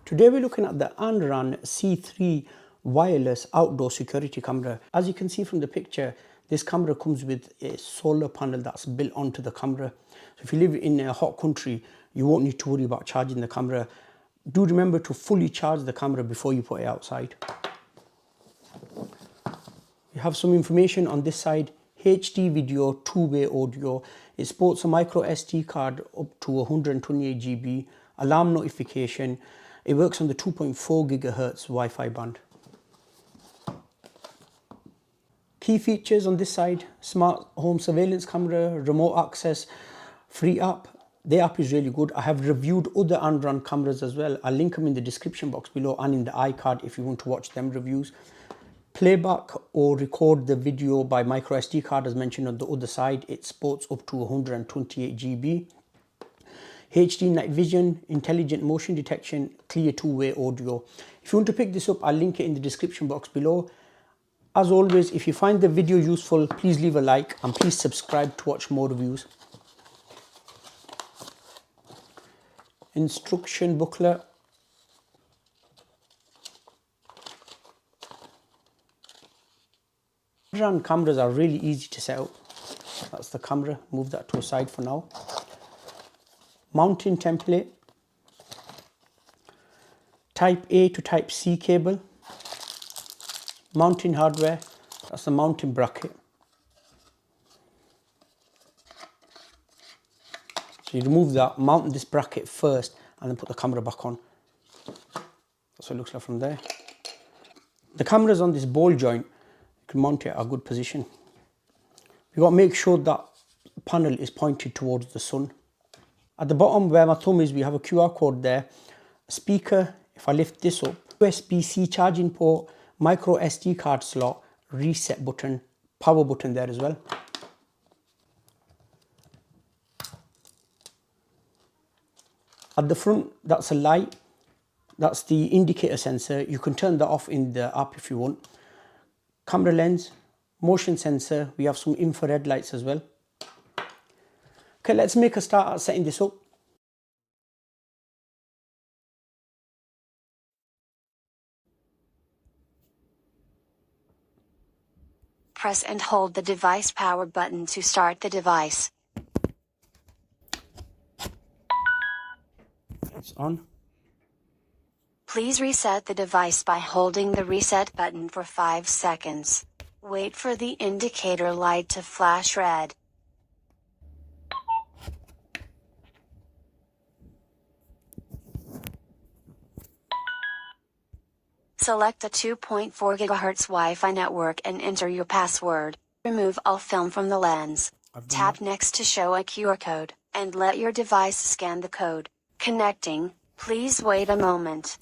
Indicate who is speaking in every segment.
Speaker 1: Today we're looking at the ANRAN C3 wireless outdoor security camera. As you can see from the picture, this camera comes with a solar panel that's built onto the camera. So if you live in a hot country, you won't need to worry about charging the camera. Do remember to fully charge the camera before you put it outside. You have some information on this side. HD video, two-way audio. It sports a micro SD card up to 128 GB, alarm notification. It works on the 2.4 GHz Wi-Fi band. Key features on this side: smart home surveillance camera, remote access, free app. The app is really good. I have reviewed other ANRAN cameras as well. I'll link them in the description box below and in the iCard if you want to watch them reviews. Playback or record the video by micro SD card as mentioned on the other side. It sports up to 128 GB. HD night vision, intelligent motion detection, clear two-way audio. If you want to pick this up, I'll link it in the description box below. As always, if you find the video useful, please leave a like and please subscribe to watch more reviews. Instruction booklet. ANRAN cameras are really easy to set up. That's the camera. Move that to a side for now. Mounting template. Type A to Type C cable. Mounting hardware. That's the mounting bracket. So you remove that, mount this bracket first, and then put the camera back on. That's what it looks like from there. The camera's on this ball joint. You can mount it at a good position. You've got to make sure that panel is pointed towards the sun. At the bottom where my thumb is, we have a QR code there. A speaker, if I lift this up, USB-C charging port, micro SD card slot, reset button, power button there as well. At the front, that's a light. That's the indicator sensor. You can turn that off in the app if you want. Camera lens, motion sensor. We have some infrared lights as well. Okay, let's make a start at setting this up.
Speaker 2: Press and hold the device power button to start the device.
Speaker 1: It's on.
Speaker 2: Please reset the device by holding the reset button for 5 seconds. Wait for the indicator light to flash red. Select a 2.4 GHz Wi-Fi network and enter your password. Remove all film from the lens. Tap next to show a QR code, and let your device scan the code. Connecting. Please wait a moment.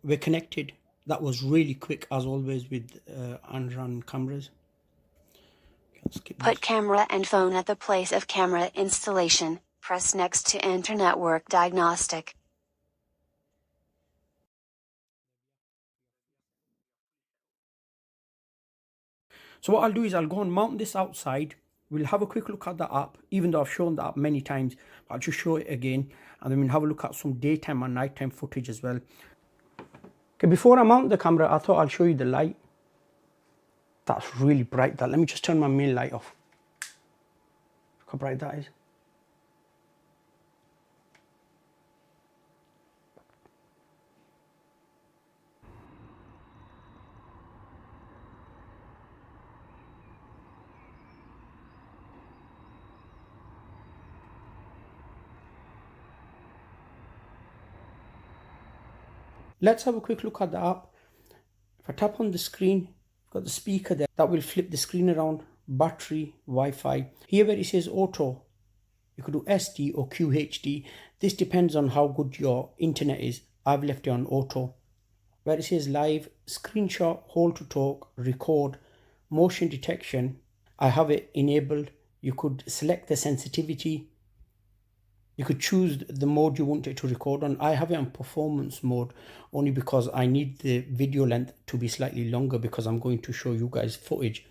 Speaker 1: We're connected. That was really quick as always with ANRAN cameras.
Speaker 2: Put camera and phone at the place of camera installation. Press next to enter network diagnostic.
Speaker 1: So what I'll do is I'll go and mount this outside. We'll have a quick look at the app, even though I've shown the app many times. I'll just show it again, and then we'll have a look at some daytime and nighttime footage as well. Okay, before I mount the camera, I thought I'll show you the light. That's really bright. Let me just turn my main light off. Look how bright that is. Let's have a quick look at the app. If I tap on the screen, I've got the speaker there. That will flip the screen around. Battery, Wi-Fi. Here where it says auto, you could do SD or QHD. This depends on how good your internet is. I've left it on auto. Where it says live, screenshot, hold to talk, record, motion detection, I have it enabled. You could select the sensitivity. You could choose the mode you want it to record on. I have it on performance mode only because I need the video length to be slightly longer because I'm going to show you guys footage.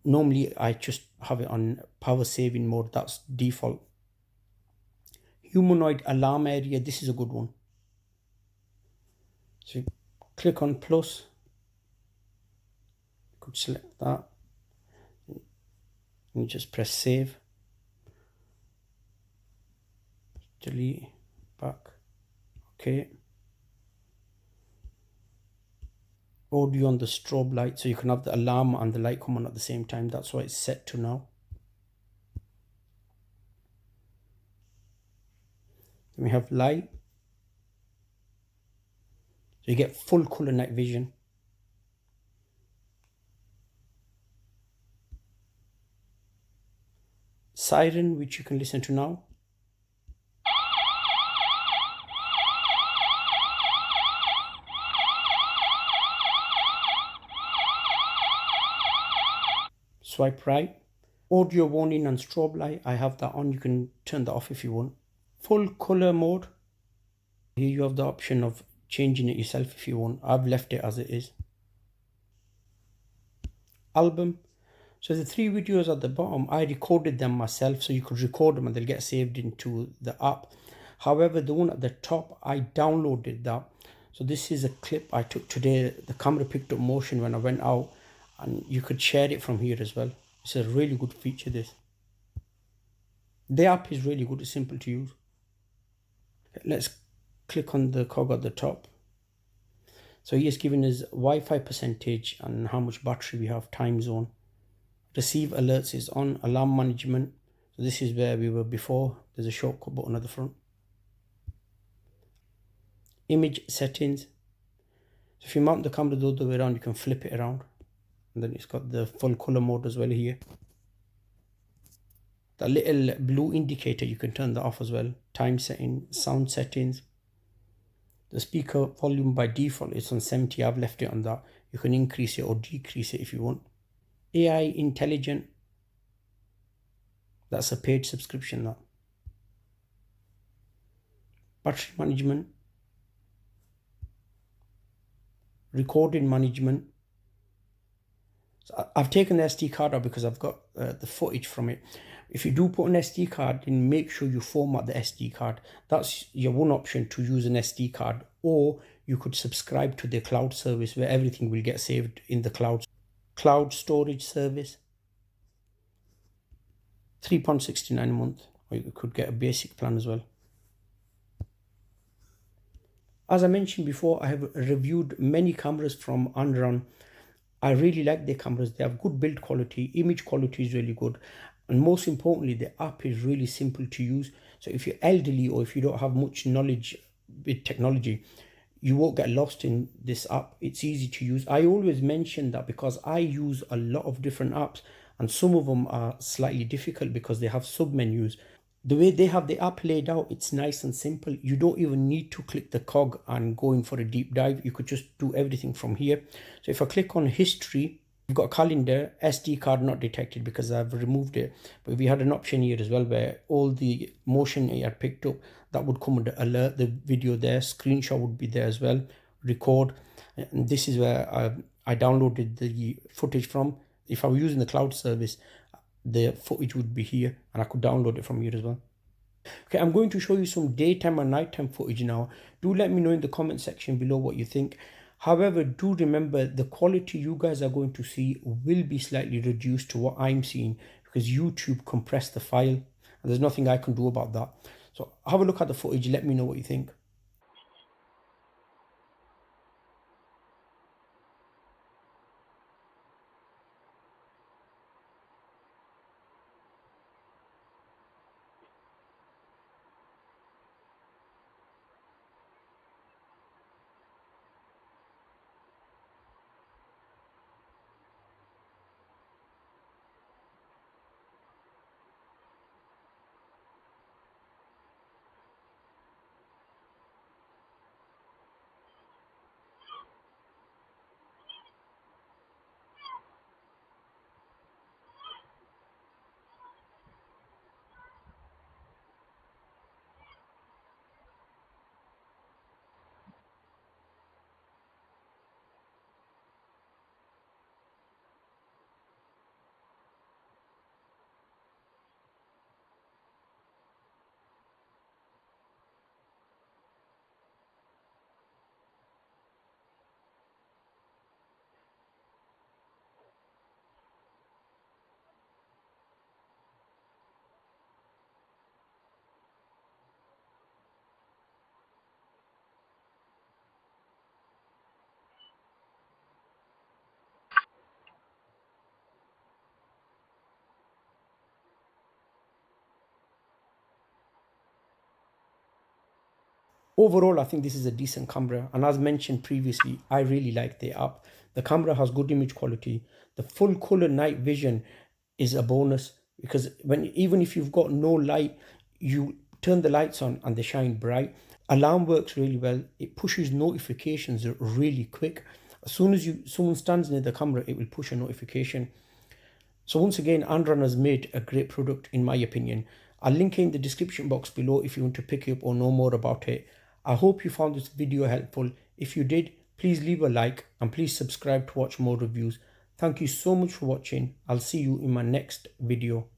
Speaker 1: Normally I just have it on power saving mode, that's default. humanoid alarm area, this is a good one. So you click on plus, you could select that, and you just press save, delete, back, okay. Audio on the strobe light, so you can have the alarm and the light come on at the same time. That's why it's set to now. Then we have light, so you get full color night vision. Siren, which you can listen to now. Swipe right. Audio warning and strobe light, I have that on. You can turn that off if you want. Full color mode, here you have the option of changing it yourself if you want. I've left it as it is. Album, so the 3 videos at the bottom, I recorded them myself, so you could record them and they'll get saved into the app. However, the one at the top, I downloaded that. So this is a clip I took today. The camera picked up motion when I went out, and you could share it from here as well. It's a really good feature, this. The app is really good, it's simple to use. Let's click on the cog at the top. So he is giving us Wi-Fi percentage and how much battery we have, time zone. Receive alerts is on, alarm management. So this is where we were before. There's a shortcut button at the front. Image settings. So if you mount the camera the other way around, you can flip it around. And then it's got the full color mode as well here. The little blue indicator, you can turn that off as well. Time setting, sound settings. The speaker volume by default is on 70. I've left it on that. You can increase it or decrease it if you want. AI intelligent. That's a paid subscription now. Battery management. Recording management. So I've taken the SD card out because I've got the footage from it. If you do put an SD card in, make sure you format the SD card. That's your one option, to use an SD card. Or you could subscribe to the cloud service where everything will get saved in the cloud. Cloud storage service. £3.69 a month. Or you could get a basic plan as well. As I mentioned before, I have reviewed many cameras from ANRAN. I really like their cameras. They have good build quality, image quality is really good, and most importantly, the app is really simple to use. So if you're elderly or if you don't have much knowledge with technology, you won't get lost in this app. It's easy to use. I always mention that because I use a lot of different apps, and some of them are slightly difficult because they have sub menus. The way they have the app laid out, it's nice and simple. You don't even need to click the cog and go in for a deep dive. You could just do everything from here. So if I click on history, you've got a calendar, SD card not detected because I've removed it. But we had an option here as well where all the motion I had picked up, that would come under alert, the video there, screenshot would be there as well, record. And this is where I downloaded the footage from. If I were using the cloud service, the footage would be here and I could download it from here as well. Okay, I'm going to show you some daytime and nighttime footage now. Do let me know in the comment section below what you think. However, do remember the quality you guys are going to see will be slightly reduced to what I'm seeing because YouTube compressed the file and there's nothing I can do about that. So have a look at the footage, let me know what you think. Overall, I think this is a decent camera, and as mentioned previously, I really like the app. The camera has good image quality. The full color night vision is a bonus, because even if you've got no light, you turn the lights on and they shine bright. Alarm works really well. It pushes notifications really quick. As soon as someone stands near the camera, it will push a notification. So once again, ANRAN has made a great product in my opinion. I'll link it in the description box below if you want to pick it up or know more about it. I hope you found this video helpful. If you did, please leave a like and please subscribe to watch more reviews. Thank you so much for watching. I'll see you in my next video.